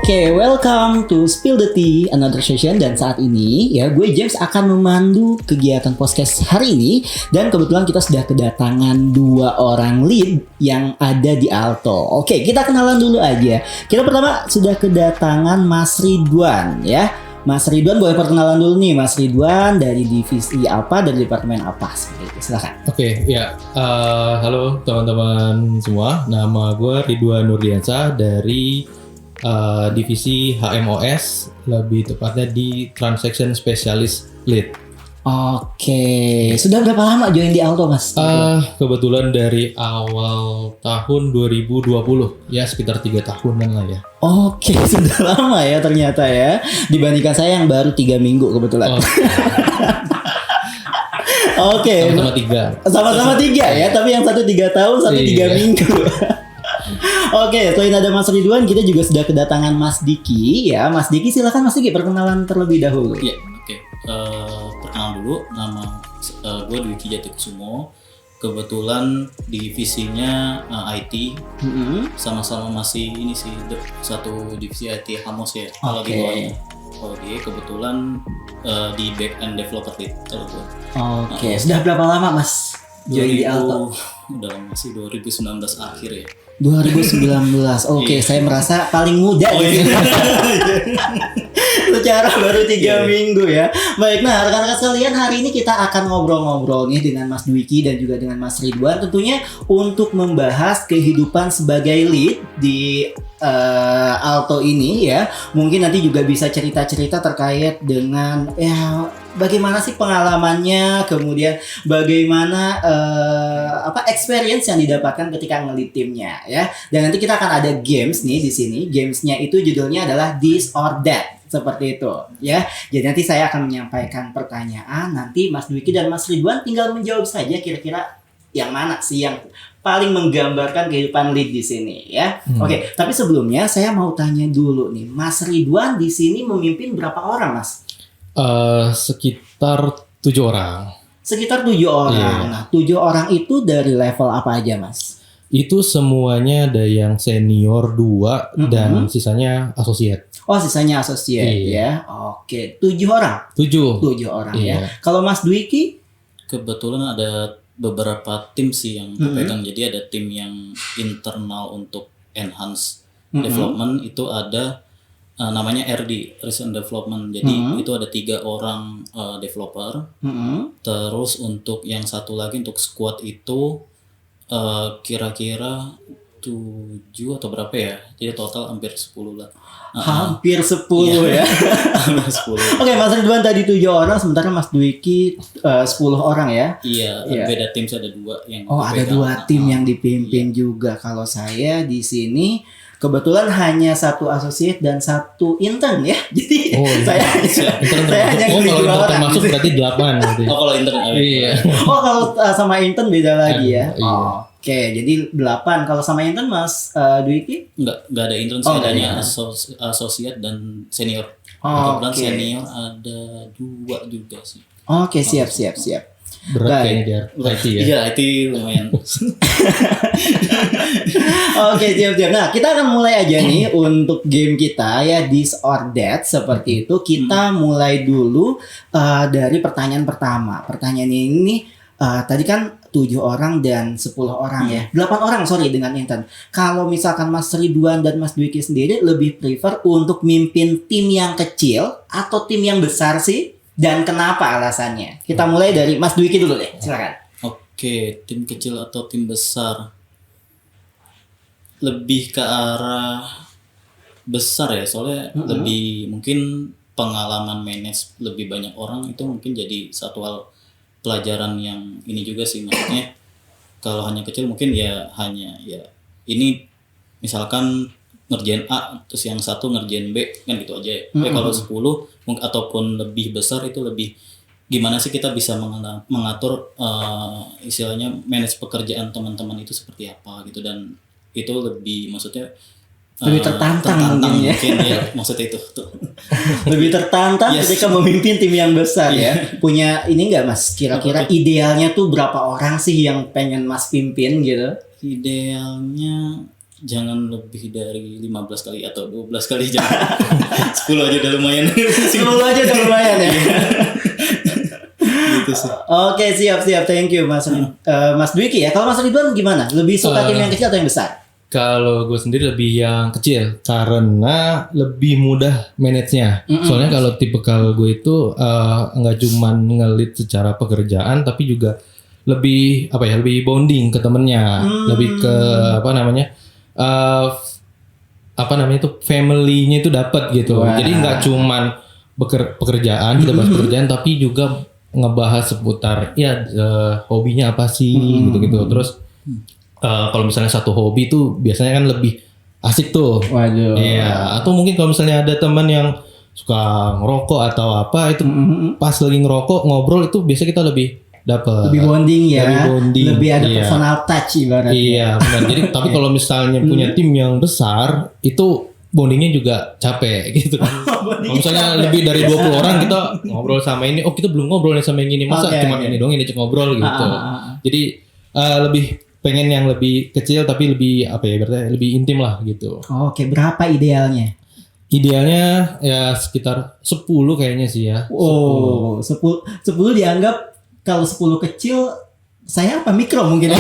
Oke, welcome to Spill the Tea, another session. Dan saat ini ya gue James akan memandu kegiatan podcast hari ini. Dan kebetulan kita sudah kedatangan 2 orang lead yang ada di Alto. Oke, kita kenalan dulu aja. Kita pertama sudah kedatangan Mas Ridwan ya. Mas Ridwan, boleh perkenalan dulu nih. Mas Ridwan dari divisi apa, dari departemen apa? Silakan. Oke, ya. Halo teman-teman semua. Nama gue Ridwan Nurdiansyah dari divisi HMOS, lebih tepatnya di Transaction Specialist Lead. Oke, sudah berapa lama join di Alto, Mas? Kebetulan dari awal tahun 2020, ya sekitar 3 tahunan lah ya. Oke, sudah lama ya ternyata ya. Dibandingkan saya yang baru 3 minggu kebetulan. Oke. Sama-sama 3. Sama-sama 3 ya, tapi yang satu 3 tahun, satu 3 minggu. Oke, selain ada Mas Ridwan, kita juga sudah kedatangan Mas Diki ya. Mas Diki, silakan Mas Diki perkenalan terlebih dahulu. Iya, oke. Perkenalan dulu, nama gue Dwiki Jatikusumo. Kebetulan divisinya IT, sama-sama masih ini sih satu divisi IT Hamos ya. Kalau di bawahnya, kalau dia kebetulan di back end developer lead kalau gue. Oke, sudah berapa lama Mas join di Alto? Udah masih 2019 akhir ya. 2019. Oke, saya merasa paling muda di sini. Secara baru 3 minggu ya. Baik, nah rekan-rekan sekalian, hari ini kita akan ngobrol-ngobrol nih dengan Mas Dwiki dan juga dengan Mas Ridwan, tentunya untuk membahas kehidupan sebagai lead di Alto ini ya. Mungkin nanti juga bisa cerita-cerita terkait dengan ya bagaimana sih pengalamannya, kemudian bagaimana experience yang didapatkan ketika nge-lead timnya ya. Dan nanti kita akan ada games nih di sini. Gamesnya itu judulnya adalah This or That. Seperti itu ya. Jadi nanti saya akan menyampaikan pertanyaan, nanti Mas Dwiki dan Mas Ridwan tinggal menjawab saja kira-kira yang mana sih yang paling menggambarkan kehidupan lead di sini ya. Oke, tapi sebelumnya saya mau tanya dulu nih, Mas Ridwan di sini memimpin berapa orang, Mas? Sekitar 7 orang. Sekitar 7 orang. Yeah. Nah, 7 orang itu dari level apa aja, Mas? Itu semuanya ada yang senior 2 dan sisanya associate. Oh, sisanya associate ya. Oke, 7 orang. 7 orang ya. Kalau Mas Dwiki? Kebetulan ada beberapa tim sih yang pegang. Jadi ada tim yang internal untuk enhance development, itu ada namanya RD, Research and Development. Jadi itu ada 3 orang developer. Terus untuk yang satu lagi untuk squad itu kira-kira 7 atau berapa ya? Jadi total hampir 10 lah. Hampir 10 ya. Hampir 10. Oke, Mas Ridwan tadi 7 orang, sementara Mas Dwiki 10 orang ya. Iya, beda tim ada 2 yang ada 2 tim yang dipimpin juga. Kalau saya di sini kebetulan hanya 1 associate dan 1 intern ya. Jadi saya hanya kalau intern termasuk berarti 8 gitu. Kalau intern iya. Kalau sama intern beda lagi ya. Oke, jadi 8. Kalau sama intern Mas Dwiki? Enggak ada intern, adanya associate dan senior. Kebetulan senior ada 2 juga sih. Oke, siap. Berat kayaknya di IT ya. Iya, IT lumayan. Oke, siap. Nah, kita akan mulai aja nih untuk game kita ya, This or That seperti itu. Kita mulai dulu dari pertanyaan pertama. Pertanyaan ini tadi kan 7 orang dan 10 orang ya. 8 orang dengan intern. Kalau misalkan Mas Ridwan dan Mas Dwiki sendiri lebih prefer untuk mimpin tim yang kecil atau tim yang besar sih? Dan kenapa alasannya? Kita mulai dari Mas Dwiki dulu deh, silakan. Oke, tim kecil atau tim besar? Lebih ke arah besar ya, soalnya lebih mungkin pengalaman manage lebih banyak orang itu mungkin jadi satu hal pelajaran yang ini juga sih. Maksudnya kalau hanya kecil mungkin ya hanya ya ini misalkan ngerjain A terus yang satu ngerjain B kan gitu aja ya. Kalau 10 ataupun lebih besar itu lebih gimana sih kita bisa mengatur istilahnya manage pekerjaan teman-teman itu seperti apa gitu, dan itu lebih maksudnya lebih tertantang mungkin ya maksudnya itu tuh. Lebih tertantang ketika memimpin tim yang besar ya. Punya ini enggak Mas, kira-kira idealnya tuh berapa orang sih yang pengen Mas pimpin gitu? Idealnya jangan lebih dari 15 kali atau 12 kali jangan. 10 aja udah lumayan. 10 aja udah lumayan ya. Gitu sih. Oke, siap. Thank you Mas Dwiki ya. Kalau Mas Ridwan gimana? Lebih suka tim yang kecil atau yang besar? Kalau gue sendiri lebih yang kecil karena lebih mudah manage-nya. Soalnya kalau tipikal gue itu nggak cuman ngelit secara pekerjaan tapi juga lebih lebih bonding ke temennya, lebih ke itu family-nya itu dapat gitu. Wah. Jadi nggak cuman pekerjaan, kita bahas pekerjaan tapi juga ngebahas seputar hobinya apa sih gitu-gitu. Terus kalau misalnya satu hobi tuh biasanya kan lebih asik tuh. Waduh. Iya, atau mungkin kalau misalnya ada teman yang suka ngerokok atau apa itu pas lagi ngerokok ngobrol itu biasa kita lebih dapat Lebih bonding ya. Lebih ada iya. personal touch ibaratnya. Iya, benar. Jadi tapi kalau misalnya punya tim yang besar itu bondingnya juga capek gitu kan. Kalau misalnya lebih dari 20 orang kita ngobrol sama ini, kita belum ngobrol nih sama yang ini. Masa cuma ini doang ini cek ngobrol gitu. Jadi lebih pengen yang lebih kecil tapi lebih berarti lebih intim lah gitu. Oke, berapa idealnya? Idealnya ya sekitar 10 kayaknya sih ya. Oh, 10 dianggap kalau 10 kecil saya apa mikro mungkin ya.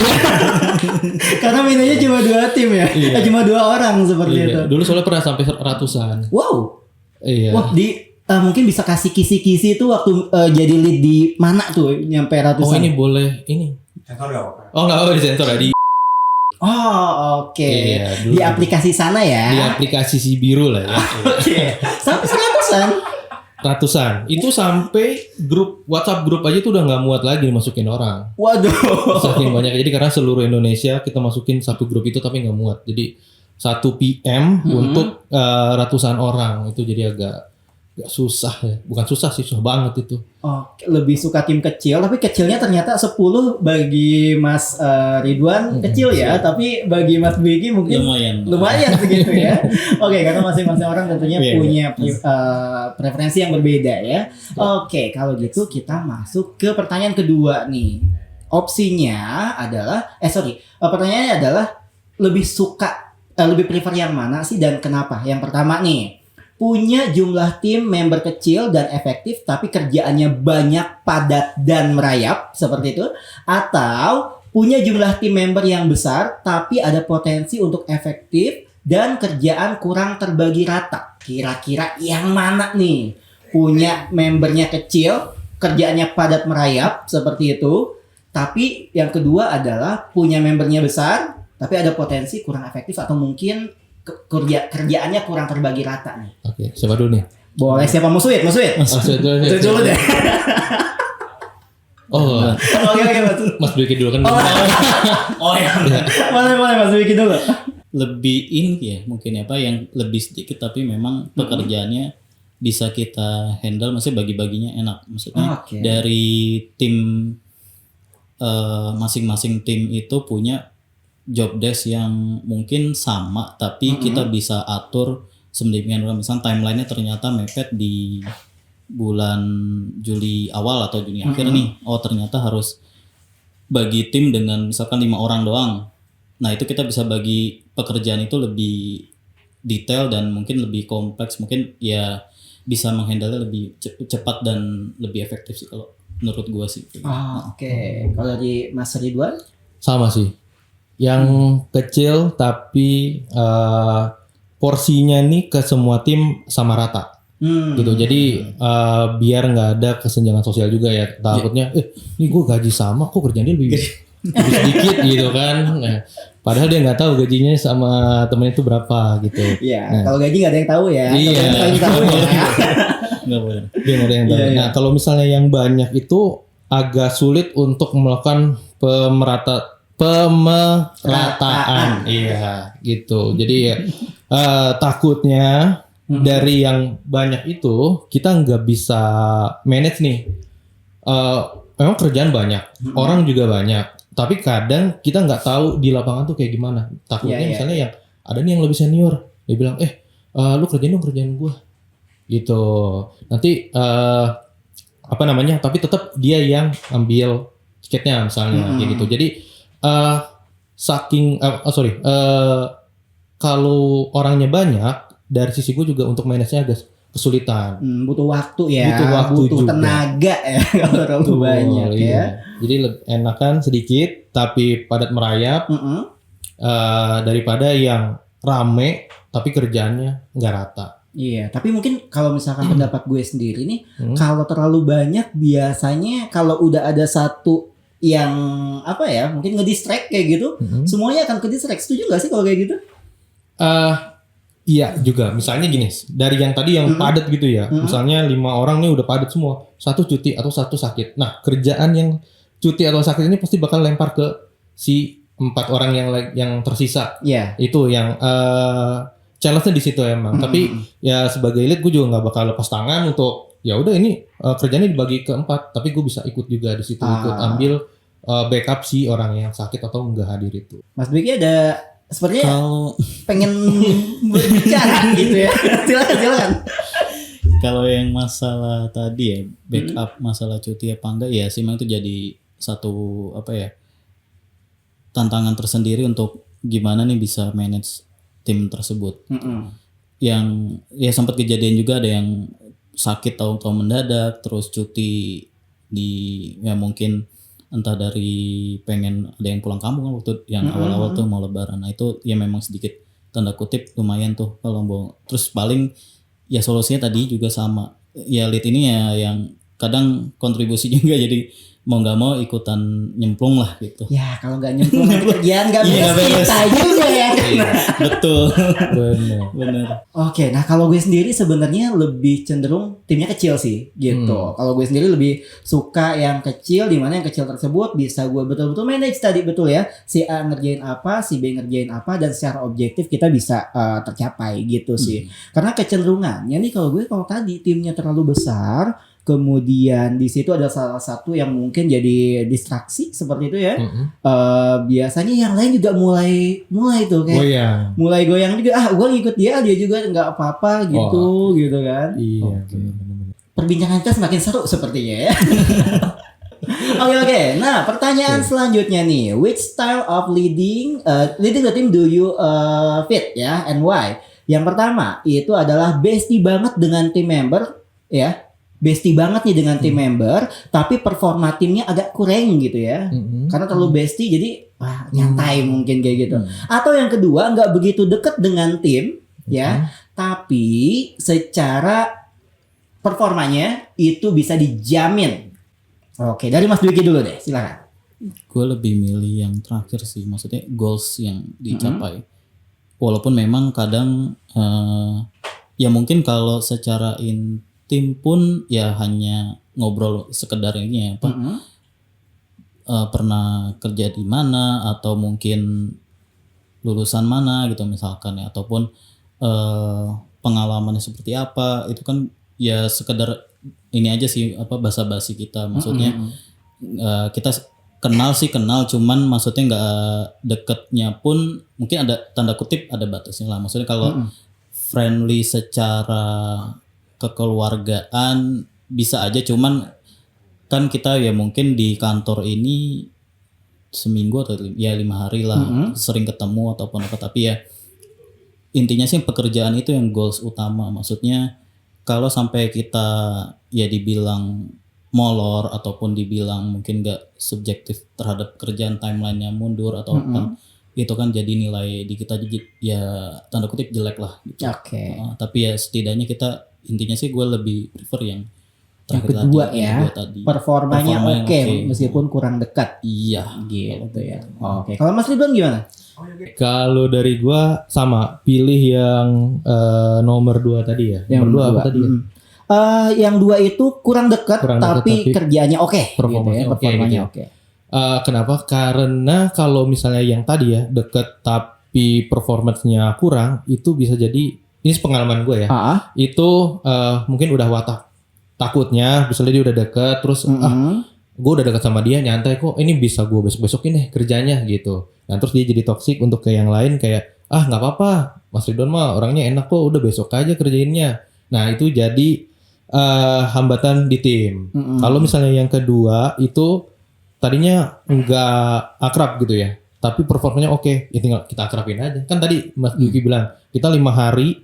Karena mainnya cuma 2 tim ya. Iya. Cuma 2 orang seperti itu. Dulu soalnya pernah sampai ratusan. Wow. Iya. Wah, mungkin bisa kasih kisi-kisi itu waktu jadi lead di mana tuh nyampe ratusan. Oh, ini boleh ini. Sensor gak apa-apa. Oh, enggak di sensor ya di Oh, oke. Iya, dulu Di aplikasi sana di ya. aplikasi si biru lah ya. Oke. Sampai seratusan. Ratusan. Itu sampai WhatsApp grup aja tuh udah nggak muat lagi dimasukin orang. Waduh. Saking banyak. Jadi karena seluruh Indonesia kita masukin satu grup itu tapi nggak muat. Jadi 1 PM untuk ratusan orang itu jadi agak susah ya. Bukan susah sih, susah banget itu. Oke, lebih suka tim kecil, tapi kecilnya ternyata 10 bagi Mas Ridwan kecil ya, tapi bagi Mas Dwiki mungkin lumayan segitu ya. Oke, karena masing-masing orang tentunya punya preferensi yang berbeda ya. Oke, kalau gitu kita masuk ke pertanyaan kedua nih. Opsinya adalah, pertanyaannya adalah lebih prefer yang mana sih dan kenapa? Yang pertama nih, punya jumlah tim member kecil dan efektif tapi kerjaannya banyak, padat dan merayap seperti itu, atau punya jumlah tim member yang besar tapi ada potensi untuk efektif dan kerjaan kurang terbagi rata. Kira-kira yang mana nih? Punya membernya kecil, kerjaannya padat merayap seperti itu, tapi yang kedua adalah punya membernya besar tapi ada potensi kurang efektif atau mungkin kerjaannya kurang terbagi rata nih. Oke, siapa dulu nih? Boleh siapa? Muswid dulu deh. Oke, Mas Dwiki dulu kan. Oh ya. Boleh Mas Dwiki dulu. Lebih ini ya mungkin yang lebih sedikit tapi memang pekerjaannya bisa kita handle, maksudnya bagi-baginya enak. Maksudnya dari tim masing-masing tim itu punya job desk yang mungkin sama tapi kita bisa atur sedemikian rupa. Misalnya timelinenya ternyata mepet di bulan Juli awal atau Juni akhir nih. Oh ternyata harus bagi tim dengan misalkan 5 orang doang. Nah itu kita bisa bagi pekerjaan itu lebih detail dan mungkin lebih kompleks. Mungkin ya bisa menghandle lebih cepat dan lebih efektif sih kalau menurut gua sih. Oke. Kalau di Mas Ridwan? Sama sih. Yang kecil tapi porsinya nih ke semua tim sama rata gitu. Jadi biar nggak ada kesenjangan sosial juga ya. Takutnya ini gue gaji sama kok kerjanya lebih sedikit gitu kan. Nah, padahal dia nggak tahu gajinya sama temennya itu berapa gitu. Iya. Kalau gaji nggak ada yang tahu ya. Iya. Nggak boleh. Dia nggak ada yang tahu. Nah kalau misalnya yang banyak itu agak sulit untuk melakukan pemerataan, iya gitu. Jadi takutnya dari yang banyak itu kita nggak bisa manage nih. Memang kerjaan banyak, orang juga banyak, tapi kadang kita nggak tahu di lapangan tuh kayak gimana. Takutnya misalnya yang ada nih yang lebih senior, dia bilang lu kerjain dong kerjaan gue, gitu. Nanti tapi tetap dia yang ambil tiketnya misalnya, kayak gitu. Jadi kalau orangnya banyak, dari sisi gue juga untuk manage-nya agak kesulitan. Butuh waktu ya, Butuh waktu juga. tenaga ya kalau terlalu Betul, banyak iya. ya. Jadi enakan sedikit tapi padat merayap daripada yang rame tapi kerjaannya nggak rata. Iya, tapi mungkin kalau misalkan pendapat gue sendiri nih, kalau terlalu banyak biasanya kalau udah ada satu yang apa ya, mungkin ngedistract kayak gitu, semuanya akan ke distract. Setuju nggak sih kalau kayak gitu? Iya juga. Misalnya gini, dari yang tadi yang padat gitu ya. Misalnya 5 orang nih udah padat semua, satu cuti atau satu sakit. Nah, kerjaan yang cuti atau sakit ini pasti bakal lempar ke si 4 orang yang tersisa. Iya. Itu yang challenge-nya di situ emang. Tapi ya sebagai lead gue juga nggak bakal lepas tangan untuk ya udah ini kerjanya dibagi ke 4, tapi gue bisa ikut juga di situ, ikut ambil backup si orang yang sakit atau nggak hadir itu. Mas Beki ada sepertinya Kalau pengen berbicara gitu ya. Silakan. kalau yang masalah tadi ya backup masalah cuti apa enggak ya sih memang itu jadi satu apa ya tantangan tersendiri untuk gimana nih bisa manage tim tersebut. Yang ya sempat kejadian juga ada yang sakit tahu-tahu mendadak terus cuti di ya mungkin entah dari pengen ada yang pulang kampung kan waktu yang awal-awal tuh mau lebaran. Nah itu ya memang sedikit tanda kutip lumayan tuh kalau mau. Terus paling ya solusinya tadi juga sama. Ya lead ini ya yang kadang kontribusi juga jadi mau nggak mau ikutan nyemplung lah gitu. Ya kalau nggak nyemplung kerjaan nggak Iya, beres kita juga ya. Betul. Benar. Oke, nah kalau gue sendiri sebenarnya lebih cenderung timnya kecil sih gitu. Kalau gue sendiri lebih suka yang kecil, di mana yang kecil tersebut bisa gue betul-betul manage tadi betul ya. Si A ngerjain apa, si B ngerjain apa, dan secara objektif kita bisa tercapai gitu sih. Karena kecenderungannya nih kalau tadi timnya terlalu besar, kemudian di situ ada salah satu yang mungkin jadi distraksi seperti itu ya. Biasanya yang lain juga mulai tuh kayak mulai goyang juga. Gue ngikut dia juga nggak apa-apa gitu gitu kan. Iya. Perbincangan kita semakin seru sepertinya ya. Oke. Nah pertanyaan selanjutnya nih, which style of leading the team do you fit ya, and why? Yang pertama itu adalah bestie banget dengan team member ya. Bestie banget nih dengan tim member, tapi performa timnya agak kurang gitu ya. Karena terlalu bestie jadi nyantai mungkin kayak gitu. Atau yang kedua nggak begitu deket dengan tim ya, tapi secara performanya itu bisa dijamin. Oke, dari Mas Dwiki dulu deh, silakan. Gue lebih milih yang terakhir sih, maksudnya goals yang dicapai. Walaupun memang kadang ya mungkin kalau secara tim pun ya hanya ngobrol sekedar ini ya pernah kerja di mana atau mungkin lulusan mana gitu misalkan ya, ataupun pengalamannya seperti apa, itu kan ya sekedar ini aja sih apa basa-basi kita, maksudnya kita kenal cuman maksudnya nggak deketnya pun mungkin ada tanda kutip ada batasnya lah, maksudnya kalau friendly secara kekeluargaan bisa aja, cuman kan kita ya mungkin di kantor ini seminggu atau ya 5 hari lah sering ketemu ataupun apa, tapi ya intinya sih pekerjaan itu yang goals utama. Maksudnya kalau sampai kita ya dibilang molor ataupun dibilang mungkin gak subjektif terhadap kerjaan, timelinenya mundur atau apa, itu kan jadi nilai di kita ya tanda kutip jelek lah gitu. Tapi ya setidaknya kita intinya sih gue lebih prefer yang kedua ya, performanya oke, meskipun kurang dekat. Iya gitu ya. Oke. Kalau Mas Ridwan gimana? Kalau dari gue sama, pilih yang nomor 2 tadi ya. Nomor 2 apa tadi ya? Yang 2 itu kurang dekat tapi kerjaannya oke. Performanya oke. Kenapa? Karena kalau misalnya yang tadi ya dekat tapi performance-nya kurang, itu bisa jadi, ini pengalaman gue ya, itu mungkin udah watak. Takutnya misalnya dia udah deket, terus gue udah deket sama dia, nyantai kok, ini bisa gue besok-besokin nih kerjanya gitu. Nah terus dia jadi toksik untuk ke yang lain kayak, nggak apa-apa, Mas Ridwan mah orangnya enak kok, udah besok aja kerjainnya. Nah itu jadi hambatan di tim. Kalau misalnya yang kedua itu tadinya nggak akrab gitu ya, tapi performanya oke, ya tinggal kita akrabin aja. Kan tadi Mas Duki bilang kita 5 hari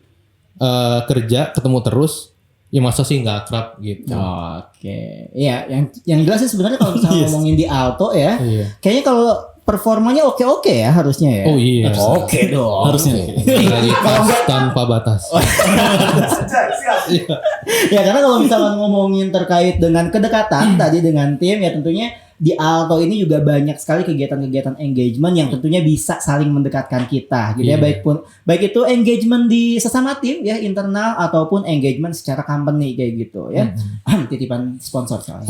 kerja ketemu terus, ya masa sih nggak akrab gitu. Oke. Iya, yang jelas sih sebenarnya kalau misalnya ngomongin di Alto ya, Iya. kayaknya kalau performanya oke-oke ya harusnya ya. Oh iya. Oke dong. Harusnya. Kualitas tanpa batas. Ya karena kalau misalnya ngomongin terkait dengan kedekatan tadi dengan tim ya tentunya di Alto ini juga banyak sekali kegiatan-kegiatan engagement yang tentunya bisa saling mendekatkan kita gitu ya, Iya. baik itu engagement di sesama tim ya internal ataupun engagement secara company kayak gitu ya. Titipan sponsor soalnya.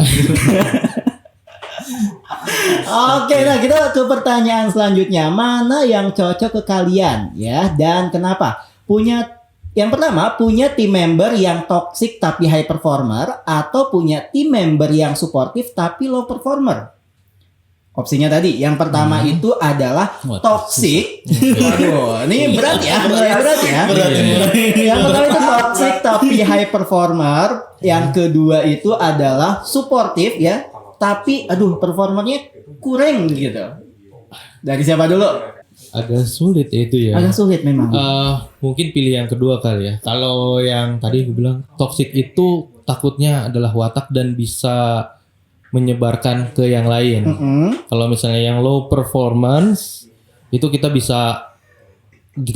Oke, nah kita ke pertanyaan selanjutnya. Mana yang cocok ke kalian ya dan kenapa? Yang pertama, punya team member yang toxic tapi high performer atau punya team member yang supportive tapi low performer? Opsinya tadi, yang pertama itu adalah Wah, toxic. Waduh, ini berat ya, berat ya. Berat. Yang pertama itu toxic tapi high performer. Yang kedua itu adalah supportive ya, tapi aduh performernya kurang gitu. Dari siapa dulu? Agak sulit ya itu ya. Agak sulit memang. Mungkin pilih yang kedua kali ya. Kalau yang tadi gue bilang toxic itu takutnya adalah watak dan bisa menyebarkan ke yang lain. Kalau misalnya yang low performance itu kita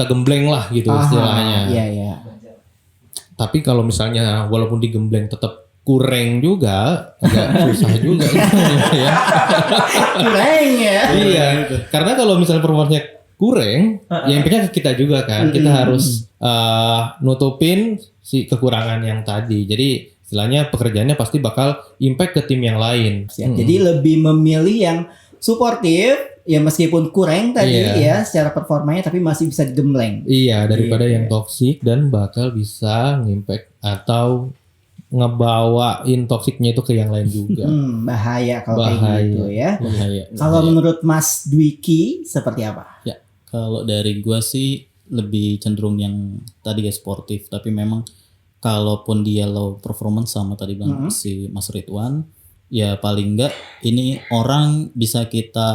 gembleng lah gitu istilahnya. Iya, iya. Tapi kalau misalnya walaupun digembleng tetap kurang juga, agak susah juga ya. Kurang ya. Iya, karena kalau misalnya performanya kurang, ya impactnya ke kita juga kan. Kita harus nutupin si kekurangan yang tadi. Jadi istilahnya pekerjaannya pasti bakal impact ke tim yang lain. Jadi lebih memilih yang suportif ya meskipun kurang tadi ya secara performanya tapi masih bisa digembleng. Iya, daripada yang toxic dan bakal bisa ngimpact atau ngebawain toksiknya itu ke yang lain juga. Bahaya kalau kayak gitu ya. Bahaya. Kalau menurut Mas Dwiki seperti apa? Ya, kalau dari gua sih lebih cenderung yang tadi ya sportif, tapi memang kalaupun dia low performance sama tadi bilang si Mas Ridwan, ya paling enggak ini orang bisa kita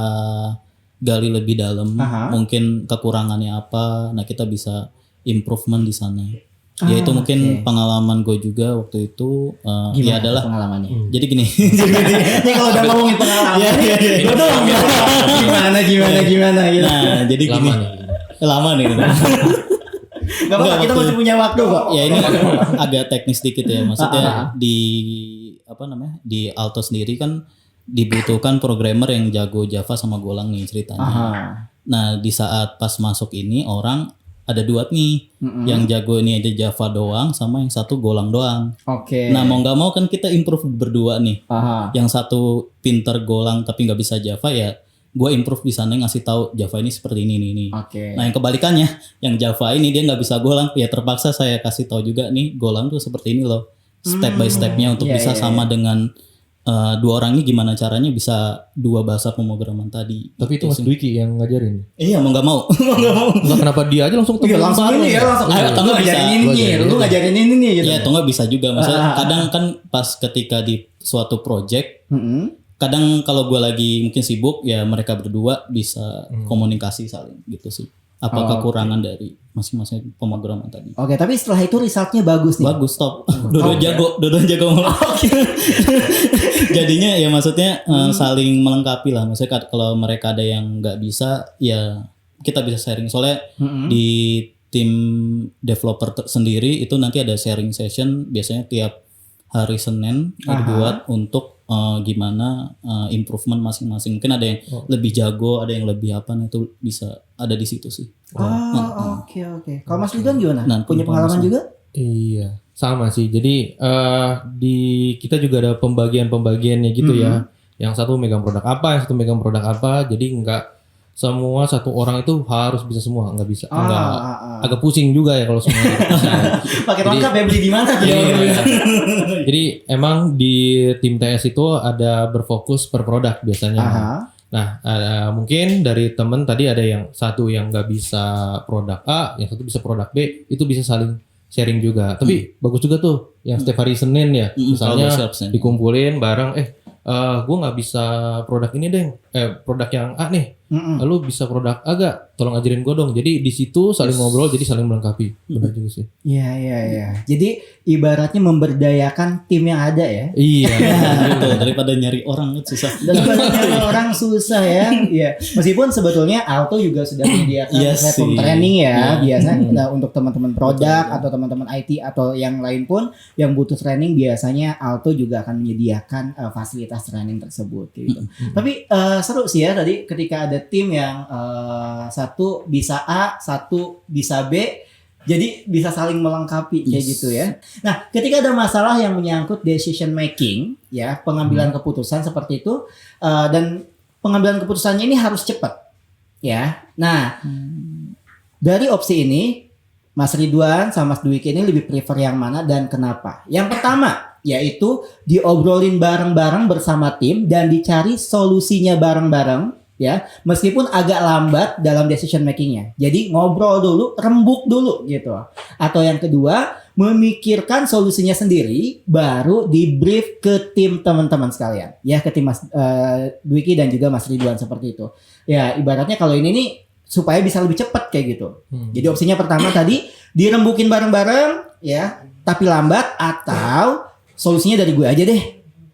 gali lebih dalam, mungkin kekurangannya apa, nah kita bisa improvement di sana. Ya itu mungkin pengalaman gue juga waktu itu ya adalah pengalamannya? jadi gini. Ini kalau udah ngomongin pengalaman gue doang gimana gitu. Nah, jadi gini. Lama nih. Gak apa-apa, kita masih punya waktu kok. Ya ini agak teknis dikit ya. Maksudnya di Alto sendiri kan dibutuhkan programmer yang jago Java sama Golang nih ceritanya. Nah, di saat pas masuk ini orang ada dua nih, yang jago ini aja Java doang, sama yang satu Golang doang. Oke. Nah mau nggak mau kan kita improve berdua nih. Yang satu pinter Golang tapi nggak bisa Java ya, gue improve di sana ngasih tahu Java ini seperti ini. Oke. Nah yang kebalikannya, yang Java ini dia nggak bisa Golang, ya terpaksa saya kasih tahu juga nih Golang tuh seperti ini loh, step by stepnya untuk bisa sama dengan dua orang ini gimana caranya bisa dua bahasa pemrograman tadi. Tapi itu Mas Dwiki yang ngajarin. Iya mau nggak mau. Enggak, kenapa dia aja langsung Iya langsung ini ya langsung. Atau nggak bisa. Lu ngajarin ini nih gitu. Iya atau nggak bisa juga. Maksudnya kadang kan pas ketika di suatu project, kadang kalau gue lagi mungkin sibuk ya mereka berdua bisa komunikasi saling gitu sih. Apa kekurangan dari masing-masing pemrograman tadi. Oke, tapi setelah itu resultnya bagus nih. Bagus, top. Dua-dua jago. Jadinya ya maksudnya saling melengkapi lah. Maksudnya kalau mereka ada yang nggak bisa, ya kita bisa sharing. Soalnya di tim developer sendiri itu nanti ada sharing session biasanya tiap hari Senin dibuat untuk gimana improvement masing-masing. Mungkin ada yang lebih jago, ada yang lebih apa, nah itu bisa ada di situ sih. Oke. Kalau Mas Ridwan gimana? Nah, Punya pengalaman juga? Iya, sama sih. Jadi di kita juga ada pembagiannya gitu ya. Yang satu megang produk apa, yang satu megang produk apa. Jadi nggak semua satu orang itu harus bisa semua, nggak bisa. Agak pusing juga ya kalau semua. Pakai lengkap ya, beli di mana? Jadi emang di tim TS itu ada berfokus per produk biasanya. Nah, mungkin dari temen tadi ada yang satu yang nggak bisa produk A, yang satu bisa produk B, itu bisa saling sharing juga. Tapi bagus juga tuh yang setiap hari Senin ya, misalnya dikumpulin bareng, gue nggak bisa produk ini deh, produk yang A nih, Lu bisa produk agak, tolong ajarin gue dong. Jadi di situ saling ngobrol, jadi saling melengkapi. Benar juga sih. Iya. Jadi ibaratnya memberdayakan tim yang ada ya. Iya. Gitu, daripada nyari orang kan susah. Daripada nyari orang susah ya. Iya. Meskipun sebetulnya Alto juga sudah menyediakan Iya platform sih. training ya, Iya. biasanya nah, untuk teman-teman produk atau teman-teman IT atau yang lain pun yang butuh training, biasanya Alto juga akan menyediakan fasilitas training tersebut gitu. Tapi seru sih ya tadi ketika ada tim yang satu bisa A, satu bisa B, jadi bisa saling melengkapi kayak gitu ya. Nah, ketika ada masalah yang menyangkut decision making, ya pengambilan keputusan seperti itu, dan pengambilan keputusannya ini harus cepat, ya. Nah, dari opsi ini, Mas Ridwan sama Mas Dwiki ini lebih prefer yang mana dan kenapa? Yang pertama, yaitu diobrolin bareng-bareng bersama tim dan dicari solusinya bareng-bareng. Ya, meskipun agak lambat dalam decision makingnya. Jadi ngobrol dulu, rembuk dulu gitu. Atau yang kedua, memikirkan solusinya sendiri, baru di brief ke tim teman-teman sekalian. Ya, ke tim Mas Dwiki dan juga Mas Ridwan seperti itu. Ya, ibaratnya kalau ini nih supaya bisa lebih cepat kayak gitu. Jadi opsinya pertama tadi dirembukin bareng-bareng, ya, tapi lambat, atau solusinya dari gue aja deh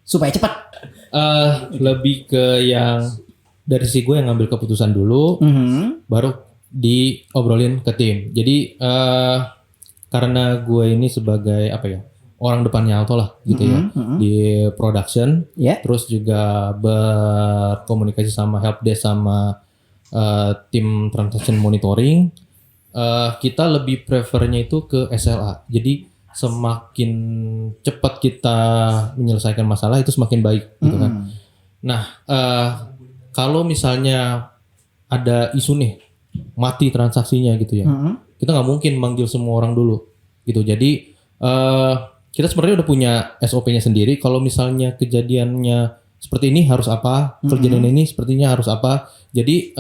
supaya cepat. Lebih ke yang dari sisi gue yang ngambil keputusan dulu, baru diobrolin ke tim. Jadi karena gue ini sebagai orang depannya Alto lah gitu ya di production, terus juga berkomunikasi sama helpdesk sama tim transaction monitoring, kita lebih prefernya itu ke SLA. Jadi semakin cepat kita menyelesaikan masalah itu semakin baik gitu kan. Nah, kalau misalnya ada isu nih mati transaksinya gitu ya, kita nggak mungkin manggil semua orang dulu gitu. Jadi kita sebenarnya udah punya SOP-nya sendiri. Kalau misalnya kejadiannya seperti ini harus apa, kejadian ini sepertinya harus apa. Jadi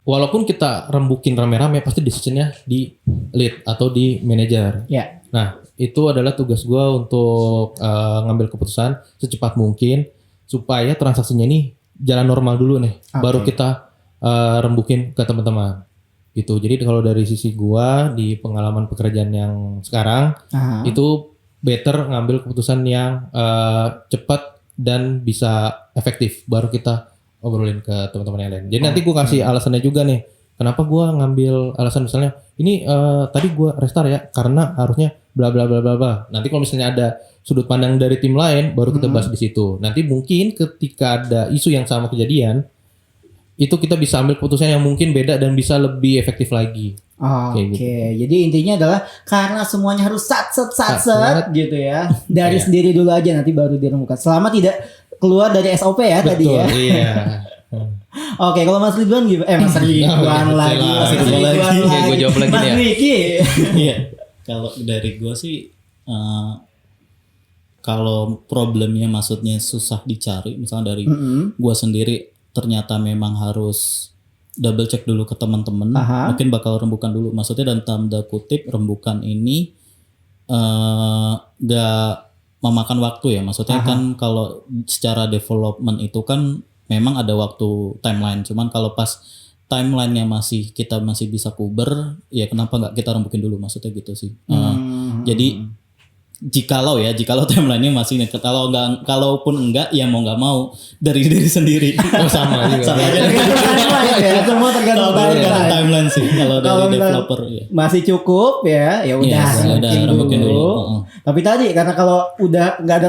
walaupun kita rembukin rame-rame, pasti decision-nya di lead atau di manager. Nah, itu adalah tugas gue untuk ngambil keputusan secepat mungkin supaya transaksinya ini jalan normal dulu nih, baru kita rembukin ke teman-teman gitu. Jadi kalau dari sisi gua di pengalaman pekerjaan yang sekarang itu better ngambil keputusan yang cepat dan bisa efektif, baru kita obrolin ke teman-teman yang lain. Jadi nanti gua kasih alasannya juga nih, kenapa gua ngambil alasan misalnya ini tadi gua restart ya karena harusnya bla bla bla bla bla. Nanti kalau misalnya ada sudut pandang dari tim lain, baru kita bahas di situ. Nanti mungkin ketika ada isu yang sama kejadian, itu kita bisa ambil keputusan yang mungkin beda dan bisa lebih efektif lagi. Oke, jadi intinya adalah karena semuanya harus sat gitu ya. Dari sendiri dulu aja, nanti baru dirembukan. Selama tidak keluar dari SOP ya. Betul, tadi ya. Iya. Oke, kalau Mas Ridwan gimana? Mas Ridwan lagi. Gue jawab lagi Mas Dwiki. Iya. Kalau dari gue sih kalau problemnya maksudnya susah dicari, misalnya dari gua sendiri ternyata memang harus double check dulu ke teman-teman, mungkin bakal rembukan dulu. Maksudnya dalam tanda kutip rembukan ini gak memakan waktu ya. Maksudnya kan kalau secara development itu kan memang ada waktu timeline. Cuman kalau pas timelinenya kita masih bisa cover, ya kenapa nggak kita rembukin dulu, maksudnya gitu sih. Jadi jikalau timelinenya masih dekat, kalaupun enggak ya mau nggak mau dari diri sendiri. Sama juga. Sama aja. Semua tergantung timeline sih kalau dari developer ya. Masih cukup ya udah rembukin dulu. Tapi tadi karena kalau udah nggak ada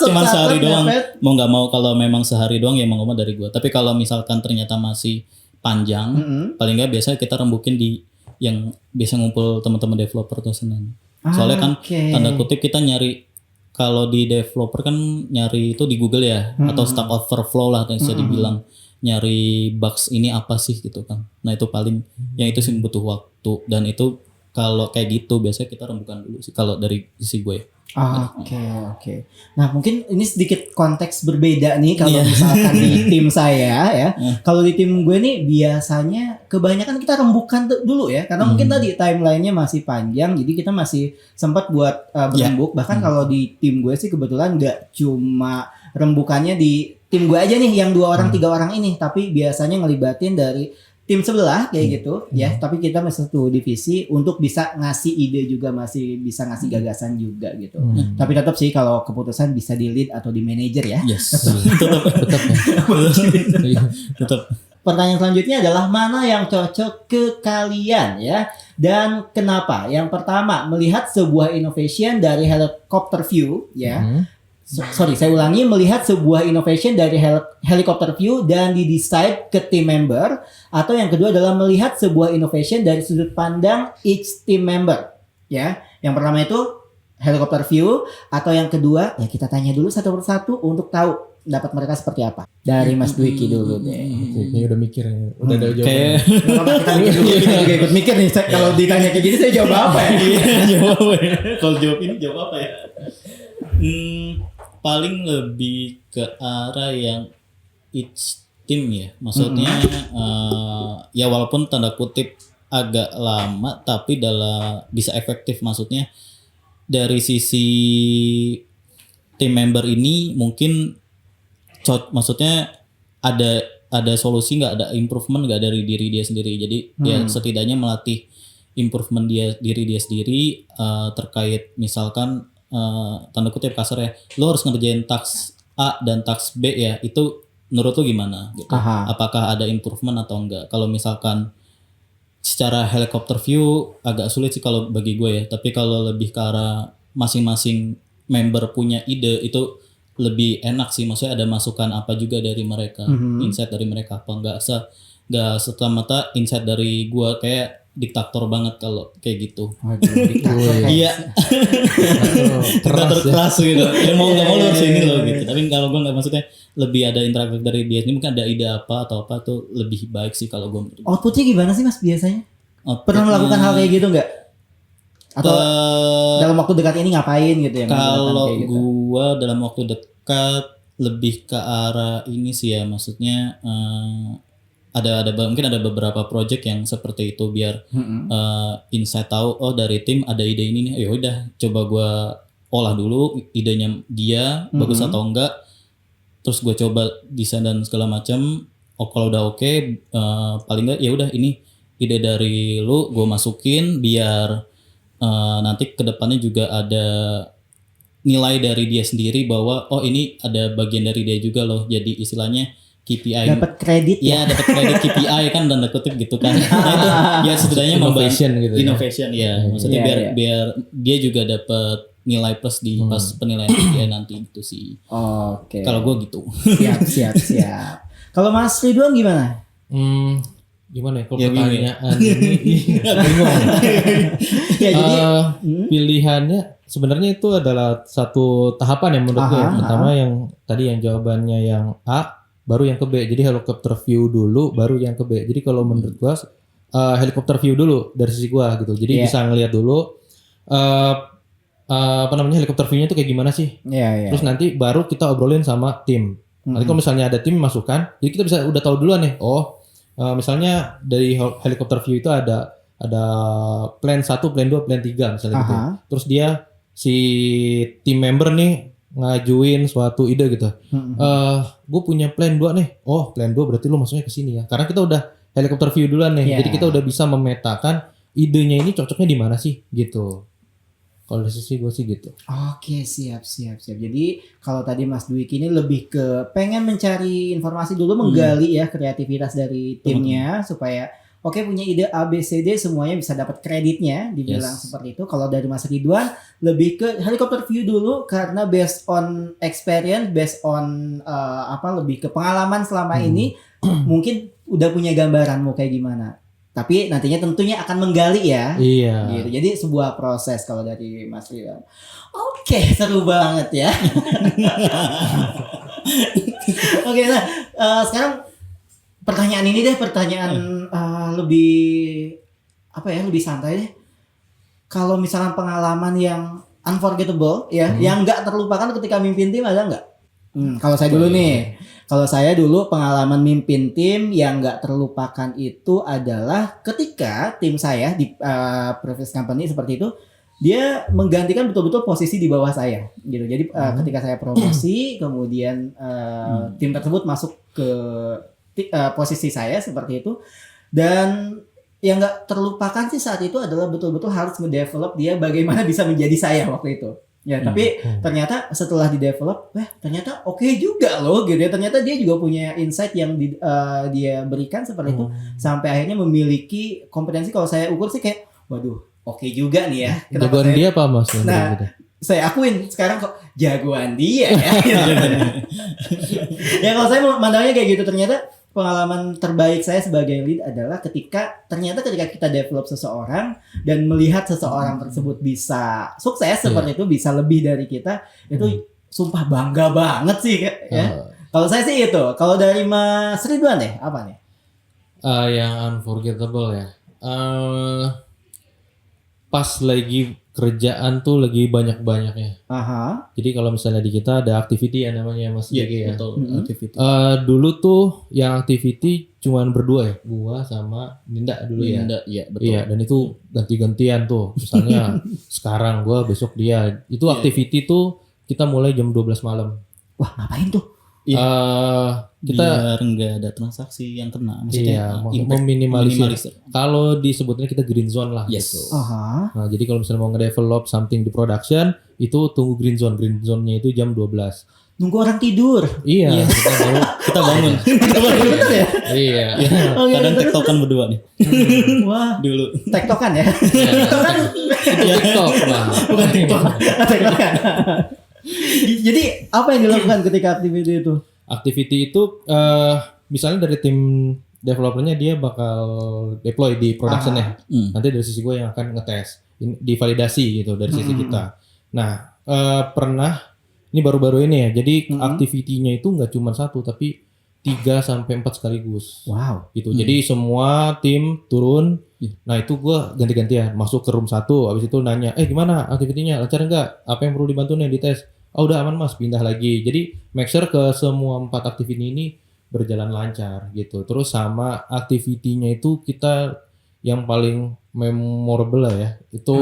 cuma sehari doang, mau nggak mau kalau memang sehari doang ya mau nggak mau dari gua. Tapi kalau misalkan ternyata masih panjang, paling nggak biasa kita rembukin di yang biasa ngumpul teman-teman developer tuh Senin. Soalnya kan tanda kutip kita nyari, kalau di developer kan nyari itu di Google ya, atau Stack Overflow lah yang bisa dibilang, nyari bugs ini apa sih gitu kan. Nah itu paling yang itu sih butuh waktu, dan itu kalau kayak gitu biasanya kita rembukan dulu sih kalau dari sisi gue. Oke. Nah mungkin ini sedikit konteks berbeda nih kalau misalkan di tim saya ya. Kalau di tim gue nih biasanya kebanyakan kita rembukan dulu ya, karena mungkin tadi timelinenya masih panjang, jadi kita masih sempat buat berembuk. Bahkan kalau di tim gue sih kebetulan nggak cuma rembukannya di tim gue aja nih yang 2 orang 3 orang ini, tapi biasanya ngelibatin dari tim sebelah kayak gitu ya, tapi kita masih satu divisi untuk bisa ngasih ide juga, masih bisa ngasih gagasan juga gitu. Tapi tetap sih kalau keputusan bisa di lead atau di manajer ya. Yes. Tetap Iya. tetap. Pertanyaan selanjutnya adalah mana yang cocok ke kalian ya, dan kenapa? Yang pertama, melihat sebuah innovation dari helicopter view ya. Sorry, saya ulangi, melihat sebuah innovation dari helicopter view dan di-decide ke team member, atau yang kedua adalah melihat sebuah innovation dari sudut pandang each team member ya. Yang pertama itu helicopter view, atau yang kedua ya kita tanya dulu satu persatu untuk tahu dapat mereka seperti apa. Dari Mas Dwiki dulu deh. Kayaknya udah mikir ya. Udah ada jawabannya. Kayak Kita mikir dulu, kita juga ikut mikir nih. Kalau ditanya kayak gini saya jawab apa ya? jawab apa ya? Kalau jawab ini jawab apa ya? Paling lebih ke arah yang each team ya. Maksudnya ya walaupun tanda kutip agak lama tapi bisa efektif. Maksudnya dari sisi tim member ini mungkin maksudnya ada solusi nggak, ada improvement nggak dari diri dia sendiri. Jadi ya setidaknya melatih improvement diri dia sendiri terkait misalkan tanda kutip kasar ya, lo harus ngerjain task A dan task B ya, itu menurut lo gimana gitu. Apakah ada improvement atau enggak? Kalau misalkan secara helicopter view agak sulit sih kalau bagi gue ya, tapi kalau lebih ke arah masing-masing member punya ide itu lebih enak sih. Maksudnya ada masukan apa juga dari mereka, insight dari mereka apa, enggak serta-merta insight dari gue kayak diktator banget kalau kayak gitu. Iya. Keras gitu. Ya mau nggak mau lu harus ini loh gitu. Tapi kalau gue nggak, maksudnya lebih ada interaktif dari dia. Ini mungkin ada ide apa atau apa tuh lebih baik sih kalau gue. Outputnya gimana sih Mas biasanya? Pernah melakukan hal kayak gitu nggak? Atau dalam waktu dekat ini ngapain gitu ya? Kalau gitu? gue dalam waktu dekat lebih ke arah ini sih ya, maksudnya mungkin ada beberapa project yang seperti itu biar insight tahu dari tim ada ide ini nih, ya udah coba gue olah dulu idenya dia bagus atau enggak, terus gue coba desain dan segala macam. Kalau udah oke, paling enggak ya udah ini ide dari lu gue masukin biar nanti kedepannya juga ada nilai dari dia sendiri bahwa oh ini ada bagian dari dia juga loh, jadi istilahnya KPI dapat kredit ya, dapat kredit KPI kan dan kutip gitu kan. Nah, itu ya setidaknya innovation gitu ya. Innovation ya. Maksudnya biar dia juga dapat nilai plus di pas penilaian KPI nanti itu sih. Oke. Kalau gue gitu. Siap. Kalau Mas Ridwan gimana? Gimana ya kalau pertanyaan ini bingung. Ya jadi pilihannya sebenarnya itu adalah satu tahapan yang menurut gue. Pertama yang tadi yang jawabannya yang A, baru yang ke B. Jadi helicopter view dulu, baru yang ke B. Jadi kalau menurut gua helicopter view dulu dari sisi gua gitu. Jadi bisa ngelihat dulu helicopter view-nya itu kayak gimana sih. Terus nanti baru kita obrolin sama tim. Nanti kalau misalnya ada tim masukan, jadi kita bisa udah tahu duluan nih. Misalnya dari helicopter view itu ada plan 1, plan 2, plan 3 misalnya gitu. Terus dia si tim member nih ngajuin suatu ide gitu. Gue punya plan 2 nih. Oh, plan 2 berarti lu maksudnya ke sini ya. Karena kita udah helicopter view duluan nih. Jadi kita udah bisa memetakan idenya ini cocoknya di mana sih gitu. Kalau dari sisi gue sih gitu. Oke, siap. Jadi kalau tadi Mas Dwiki ini lebih ke pengen mencari informasi dulu, menggali ya kreativitas dari timnya supaya punya ide A, B, C, D semuanya bisa dapat kreditnya, dibilang seperti itu. Kalau dari Mas Ridwan lebih ke helicopter view dulu karena based on experience, based on lebih ke pengalaman selama ini mungkin udah punya gambaran mau kayak gimana. Tapi nantinya tentunya akan menggali ya. Iya. Gitu. Jadi sebuah proses kalau dari Mas Ridwan. Oke, seru banget ya. Oke, nah sekarang pertanyaan ini deh, lebih santai deh. Kalau misalnya pengalaman yang unforgettable ya, yang nggak terlupakan ketika mimpin tim ada nggak? Kalau saya dulu nih, kalau saya dulu pengalaman mimpin tim yang nggak terlupakan itu adalah ketika tim saya di previous company seperti itu dia menggantikan betul-betul posisi di bawah saya gitu. Jadi ketika saya promosi kemudian tim tersebut masuk ke posisi saya seperti itu, dan yang nggak terlupakan sih saat itu adalah betul-betul harus ngedevelop dia bagaimana bisa menjadi saya waktu itu. Ya, tapi ternyata setelah di-develop, ternyata oke juga loh gitu ya. Ternyata dia juga punya insight yang dia berikan seperti itu. Sampai akhirnya memiliki kompetensi, kalau saya ukur sih kayak, waduh, oke juga nih ya. Jagoan dia apa Mas? Nah, saya akuin sekarang kok jagoan dia ya. Ya kalau saya mandangnya kayak gitu, ternyata pengalaman terbaik saya sebagai lead adalah ketika kita develop seseorang dan melihat seseorang tersebut bisa sukses seperti itu, bisa lebih dari kita, itu sumpah bangga banget sih ya. Kalau saya sih itu. Kalau dari Mas Ridwan deh, apa nih? Yang unforgettable ya. Pas lagi kerjaan tuh lagi banyak-banyaknya. Jadi kalau misalnya di kita ada activity ya namanya Mas Gege ya. Betul, activity. Dulu tuh yang activity cuman berdua ya, gua sama Dinda dulu ya. Dinda, iya betul. Iya, dan itu ganti-gantian tuh. Misalnya sekarang gua, besok dia. Itu activity tuh kita mulai jam 12 malam. Wah, ngapain tuh? Kita biar nggak ada transaksi yang kena, maksudnya meminimalisir. Kalau disebutnya kita green zone lah gitu. Nah, jadi kalau misalnya mau ngedevelop something di production, itu tunggu green zone. Green zone-nya itu jam 12. Nunggu orang tidur. Iya, kita bangun. Bener ya? Iya. Kadang tektokan berdua nih. Wah, Dulu. tektokan ya? TikTok lah. Bukan TikTok. Tektokan. Jadi apa yang dilakukan ketika activity itu? Activity itu misalnya dari tim developernya dia bakal deploy di production ya. Nanti dari sisi gue yang akan ngetes, divalidasi gitu dari sisi kita. Nah, pernah ini baru-baru ini ya. Jadi activity-nya itu nggak cuma satu tapi 3 sampai 4 sekaligus. Wow. Gitu. Jadi semua tim turun. Nah, itu gue ganti-gantian masuk ke room 1, habis itu nanya, gimana activity-nya? Lancar enggak? Apa yang perlu dibantu nih dites? Oh, udah aman Mas, pindah lagi. Jadi make sure ke semua 4 activity ini berjalan lancar gitu. Terus sama activity-nya itu kita yang paling memorable lah ya, itu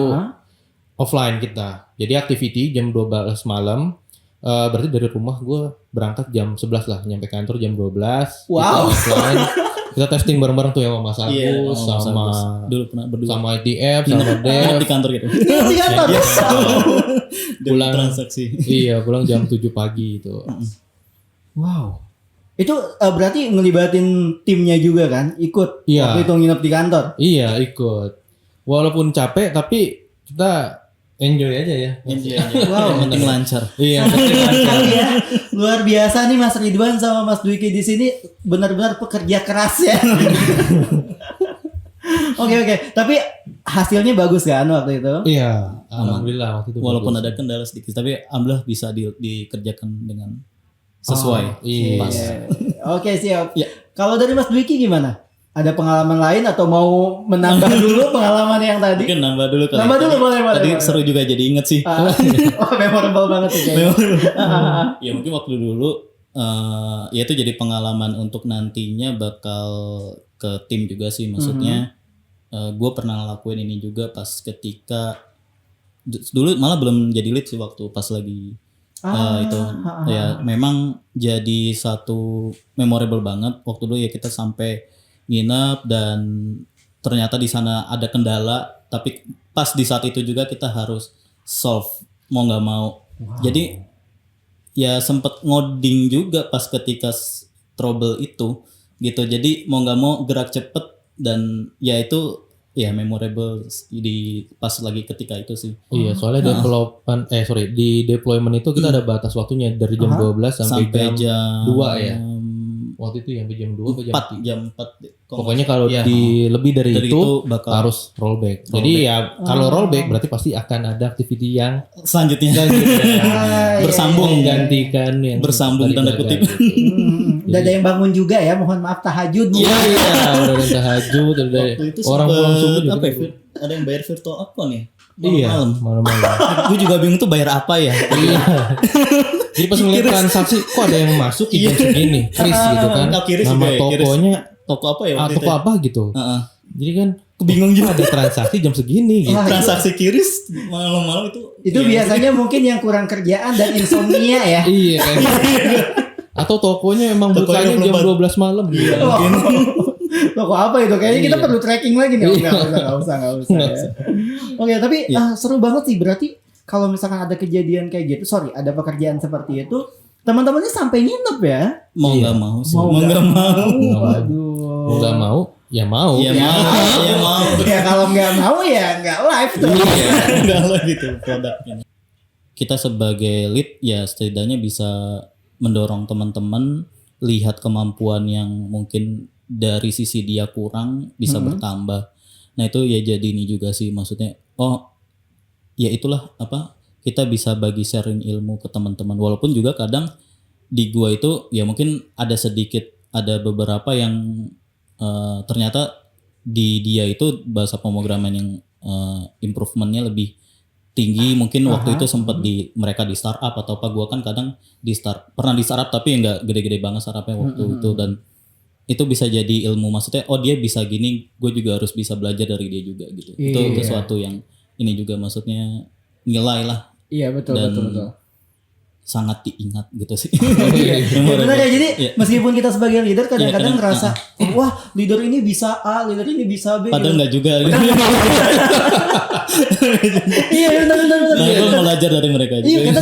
offline kita. Jadi activity jam 12 malam, berarti dari rumah gue berangkat jam 11 lah, nyampe kantor jam 12. Wow. Offline. Kita testing bareng-bareng tuh ya sama Mas Agus, sama dulu pernah berdua. Sama ITF, sama Dev. Di kantor gitu. Di kantor. Pulang transaksi. Iya, pulang jam 7 pagi itu. Wow. Itu berarti ngelibatin timnya juga kan? Ikut waktu itu nginep di kantor? Iya, ikut. Walaupun capek tapi kita enjoy aja ya. Enjoy aja. Wow, yang penting lancar. Iya, penting lancar. Ya, luar biasa nih Mas Ridwan sama Mas Dwiki di sini, benar-benar pekerja keras ya. Oke. Tapi hasilnya bagus kan waktu itu? Iya, alhamdulillah waktu itu. Walaupun bagus. ada kendala sedikit, tapi alhamdulillah bisa dikerjakan dengan sesuai. Iya. Pas. Oke, siap. Ya. Kalau dari Mas Dwiki gimana? Ada pengalaman lain atau mau menambah dulu pengalaman yang tadi? Mungkin nambah dulu kali. Nambah dulu boleh. Tadi seru juga jadi inget sih. Memorable banget sih kayaknya. Ya mungkin waktu dulu ya itu jadi pengalaman untuk nantinya bakal ke tim juga sih. Maksudnya gue pernah ngelakuin ini juga pas ketika dulu malah belum jadi lead sih waktu pas lagi itu ya memang jadi satu memorable banget waktu dulu ya. Kita sampai nginep dan ternyata di sana ada kendala, tapi pas di saat itu juga kita harus solve mau nggak mau. Jadi ya sempet ngoding juga pas ketika trouble itu gitu. Jadi mau nggak mau gerak cepet dan ya itu ya memorable di pas lagi ketika itu sih. Iya, soalnya di deployment itu kita ada batas waktunya dari jam 12 sampai jam 2 ya. Waktu itu sampai jam 2 ke jam 4. Pokoknya kalau lebih dari itu harus rollback. Jadi ya kalau rollback berarti pasti akan ada activity yang selanjutnya bersambung, menggantikan yang bersambung tanda kutip. Udah ada yang bangun juga ya, mohon maaf tahajud. Iya, udah ada tahajud, udah orang pulang subuh juga. Ada yang bayar virtual apa nih? Iya, malam-malam. Gue juga bingung tuh bayar apa ya. Iya. Jadi pas ngeliat transaksi, kok ada yang masuk jam segini, Chris gitu kan. Nama tokonya toko apa ya? toko apa gitu. Jadi kan Bingung juga. ada transaksi jam segini gitu. Wah, Transaksi kiris malam-malam itu biasanya mungkin yang kurang kerjaan dan insomnia ya. Iya kan. Atau tokonya emang Tokonya bukanya jam 12 malam gitu. mungkin. Toko apa itu? Kayaknya kita Iya. perlu tracking lagi nih. Enggak usah ya. Oke, tapi seru banget sih. Berarti kalau misalkan ada kejadian kayak gitu, ada pekerjaan seperti itu, teman-temannya sampai nginep ya? Mau Iya. nggak mau sih. Mau Mau nggak mau. Waduh. Nggak mau, ya mau. Ya mau. Ya mau. Ya kalau nggak mau ya nggak live tuh. Iya. Nggak lah gitu produknya. Kita sebagai lead ya setidaknya bisa mendorong teman-teman lihat kemampuan yang mungkin dari sisi dia kurang bisa bertambah. Nah itu ya jadi ini juga sih maksudnya. Oh ya itulah apa kita bisa bagi sharing ilmu ke teman-teman. Walaupun juga kadang di gua itu ya mungkin ada beberapa yang ternyata di dia itu bahasa pemrograman yang improvementnya lebih tinggi. Mungkin waktu itu sempat mereka di startup atau apa. Gua kan kadang pernah di startup tapi nggak gede-gede banget startupnya waktu itu, dan itu bisa jadi ilmu maksudnya. Oh dia bisa gini, gue juga harus bisa belajar dari dia juga gitu. Itu sesuatu yang ini juga maksudnya nilai lah. Iya betul Dan betul. sangat diingat gitu sih. Ya, benar ya, jadi Iya. meskipun kita sebagai leader kadang-kadang kadang, ngerasa wah leader ini bisa A, leader ini bisa B. Padahal nggak juga. Iya benar. Nah, gue belajar dari mereka Iya juga.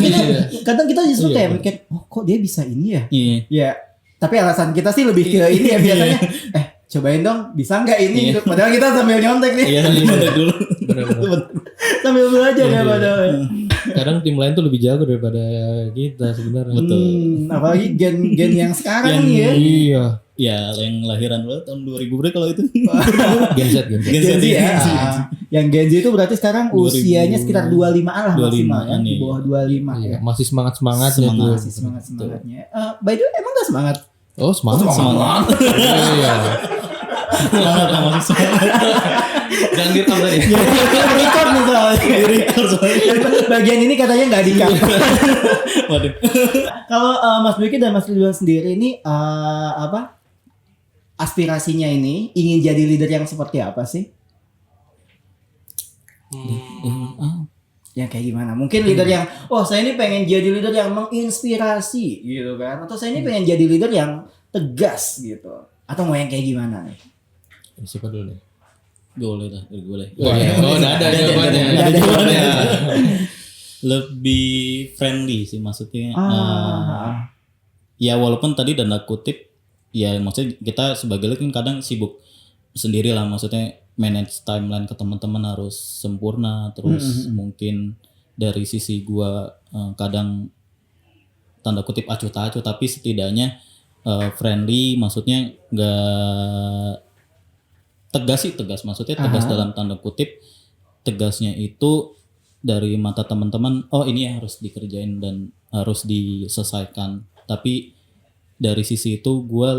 kadang kita justru kayak mikir, oh kok dia bisa ini ya? Iya. Ya, tapi alasan kita sih lebih ke ini ya biasanya. Cobain dong, bisa nggak ini? Padahal kita sambil nyontek nih, Iya, bener dulu. Benar-benar. sambil belajar ya padahal. Kadang tim lain tuh lebih jago daripada kita sebenarnya. Apalagi gen yang sekarang nih ya. Iya. Ya, yang lahiran berapa tahun 2000 berapa kalau itu? Gen Z. Gen Z ya. Yang Gen Z itu berarti sekarang 2000. usianya sekitar 25-an lah maksimal ya. 25-an Di ya. bawah 25 Iya, ya. masih semangat-semangatnya Semangat. tuh. Masih semangat-semangatnya. By the way, emang gak semangat? Oh, semangat. Semangat. Iya. Semangat lah, masih semangat. Jangan direkam tadi. Record nih soalnya. Record soalnya. Bagian ini katanya nggak di-cut. Waduh. Kalau Mas Dwiki dan Mas Ridwan sendiri ini apa aspirasinya ini ingin jadi leader yang seperti apa sih? Yang kayak gimana? Mungkin leader yang saya ini pengen jadi leader yang menginspirasi gitu kan, atau saya ini pengen jadi leader yang tegas gitu, atau mau yang kayak gimana nih? Siapa dulu nih? Boleh lah, boleh. Oh, udah ada jawabannya. Ada jawabannya. Lebih friendly sih maksudnya. Ya walaupun tadi tanda kutip ya maksudnya kita sebagai lead kan kadang sibuk sendiri lah, maksudnya manage timeline ke teman-teman harus sempurna, terus mungkin dari sisi gua kadang tanda kutip acuh tak acuh, tapi setidaknya friendly, maksudnya nggak tegas maksudnya tegas dalam tanda kutip. Tegasnya itu dari mata teman-teman, oh ini harus dikerjain dan harus diselesaikan, tapi dari sisi itu gue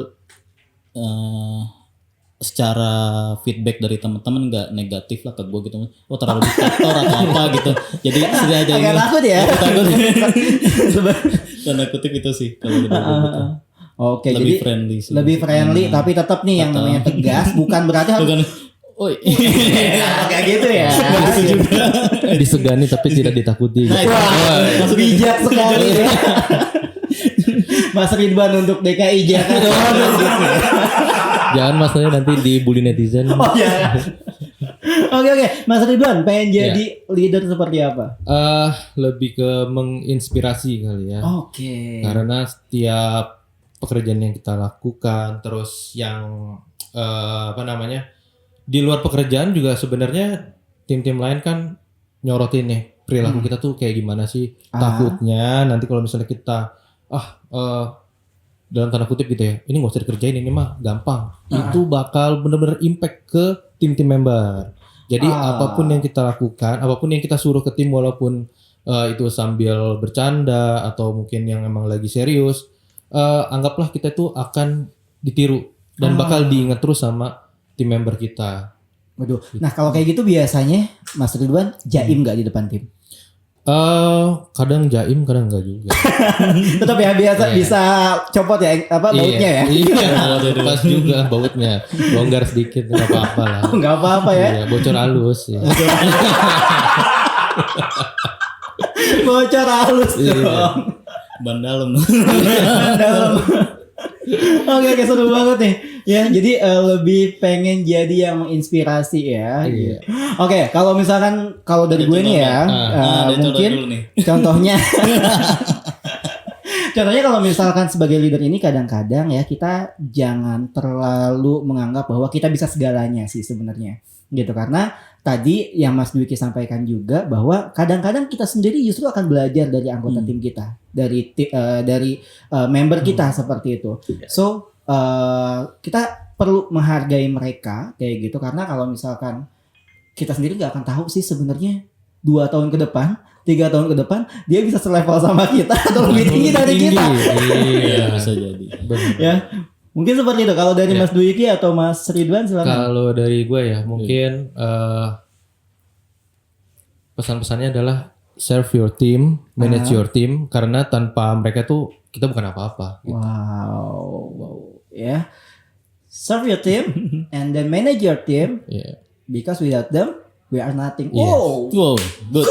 secara feedback dari teman-teman nggak negatif lah ke gue gitu, oh terlalu diktator atau apa gitu, jadi setidaknya Agak takut ya. takut. Tanda kutip itu sih kalau gitu. Oke, Lebih jadi friendly sih. lebih friendly, tapi tetap nih yang namanya tegas, bukan berarti harus Bukan, oi. kayak gitu ya. Disegani tapi tidak ditakuti. Wah, bijak sekali ya. Mas Ridwan untuk DKI Jakarta. Jangan masalahnya nanti dibully netizen. Oh ya. Oke, Mas Ridwan pengen jadi leader seperti apa? Lebih ke menginspirasi kali ya. Oke. Karena setiap pekerjaan yang kita lakukan, terus yang di luar pekerjaan juga sebenarnya tim-tim lain kan nyorotin nih perilaku kita tuh kayak gimana sih. Takutnya nanti kalau misalnya kita dalam tanda kutip gitu ya, ini nggak usah dikerjain, ini mah gampang, itu bakal bener-bener impact ke tim-tim member. Jadi apapun yang kita lakukan, apapun yang kita suruh ke tim, walaupun itu sambil bercanda atau mungkin yang emang lagi serius, anggaplah kita itu akan ditiru dan bakal diingat terus sama tim member kita. Waduh. Nah kalau kayak gitu biasanya Mas Ridwan jaim nggak di depan tim? Kadang jaim, kadang enggak juga. Tetap ya bisa copot ya bautnya ya. Iya, pas juga bautnya. Longgar sedikit enggak apa-apa lah. Oh, nggak apa-apa ya. Iya, bocor halus ya. Bocor halus dong. Ban dalam. Dalam. Oke, seru banget nih. Ya, jadi lebih pengen jadi yang menginspirasi ya. Iya. Oke, kalau misalkan kalau dari gue nih ya, mungkin dulu nih. contohnya contohnya kalau misalkan sebagai leader ini kadang-kadang ya kita jangan terlalu menganggap bahwa kita bisa segalanya sih sebenarnya. Gitu, karena tadi yang Mas Dwiki sampaikan juga bahwa kadang-kadang kita sendiri justru akan belajar dari anggota tim kita, dari member kita seperti itu. So kita perlu menghargai mereka kayak gitu, karena kalau misalkan kita sendiri nggak akan tahu sih sebenarnya 2 tahun ke depan, 3 tahun ke depan dia bisa selevel sama kita atau lebih tinggi dari kita. Iya, bisa jadi. Benar. Ya. Mungkin seperti itu. Kalau dari Mas Dwiki atau Mas Ridwan silakan. Kalau dari gue ya mungkin pesan-pesannya adalah serve your team, manage your team, karena tanpa mereka tuh kita bukan apa-apa. Gitu. Wow. Ya. Serve your team and then manage your team Yeah. because without them we are nothing. Yes. Wow. Wow, good.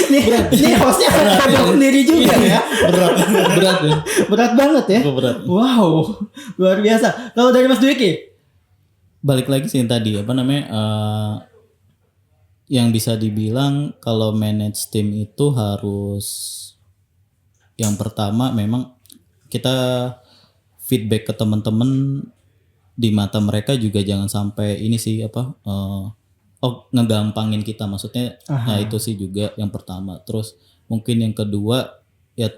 Ini hostnya kabel sendiri juga ya. Berat ya. Berat banget ya. Berat. Wow. Luar biasa. Kalau dari Mas Dwiki? Balik lagi sih yang tadi apa namanya yang bisa dibilang kalau manage tim itu harus yang pertama memang kita feedback ke teman-teman di mata mereka juga jangan sampai ini sih apa ngegampangin kita, maksudnya nah itu sih juga yang pertama. Terus mungkin yang kedua ya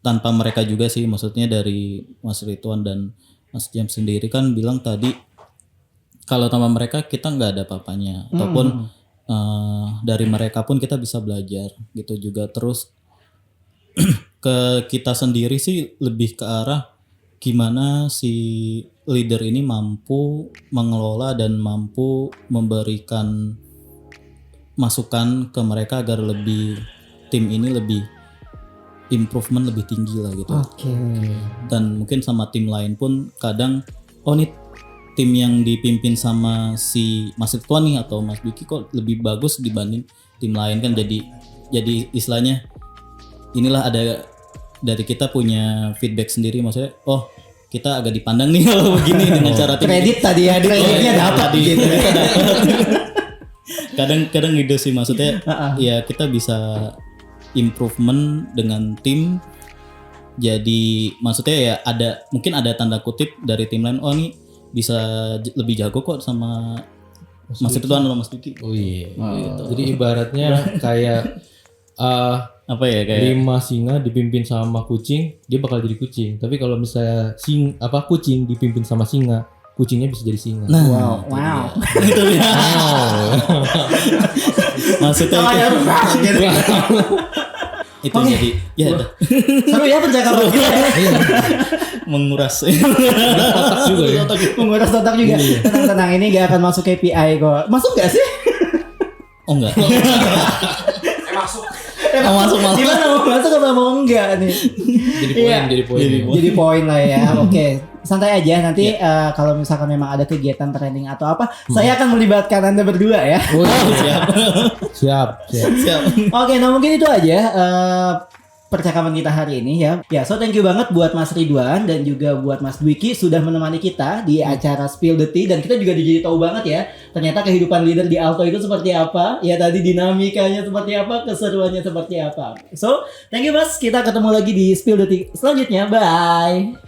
tanpa mereka juga sih, maksudnya dari Mas Ridwan dan Mas James sendiri kan bilang tadi kalau tanpa mereka kita nggak ada apa-apanya, ataupun dari mereka pun kita bisa belajar gitu juga. Terus ke kita sendiri sih lebih ke arah gimana si leader ini mampu mengelola dan mampu memberikan masukan ke mereka agar lebih tim ini lebih improvement lebih tinggi lah gitu. Oke. Dan mungkin sama tim lain pun kadang nih tim yang dipimpin sama si Mas Ridwan nih atau Mas Dwiki kok lebih bagus dibanding tim lain kan, jadi istilahnya inilah ada dari kita punya feedback sendiri, maksudnya kita agak dipandang nih kalau begini dengan cara tim Kredit tadi ya, kreditnya dapat gitu. Kadang gitu sih, maksudnya ya kita bisa improvement dengan tim. Jadi maksudnya ya mungkin ada tanda kutip dari tim lain, nih bisa lebih jago kok sama Mas Ridwan atau Mas Dwiki. Oh iya. Gitu. Jadi ibaratnya kayak apa ya kayak 5 singa dipimpin sama kucing, dia bakal jadi kucing. Tapi kalau misalnya kucing dipimpin sama singa, kucingnya bisa jadi singa. nah, Wow. itu dia. Maksudnya itu jadi ya udah Seru ya percakapan kita ya. menguras Otak juga ya. Menguras otak juga. Tenang, ini gak akan masuk KPI kok. Masuk gak sih? oh enggak Masuk malah. Gimana mau masuk apa mau enggak nih? Jadi poin. Jadi poin lah ya. Oke. Santai aja nanti kalau misalkan memang ada kegiatan training atau apa, saya akan melibatkan Anda berdua ya. Siap. Oke, nah mungkin itu aja percakapan kita hari ini ya. Ya, so thank you banget buat Mas Ridwan dan juga buat Mas Dwiki sudah menemani kita di acara Spill the Tea, dan kita juga jadi tahu banget ya ternyata kehidupan leader di Alto itu seperti apa. Ya tadi dinamikanya seperti apa, keseruannya seperti apa. So, thank you Mas. Kita ketemu lagi di Spill the Tea selanjutnya. Bye.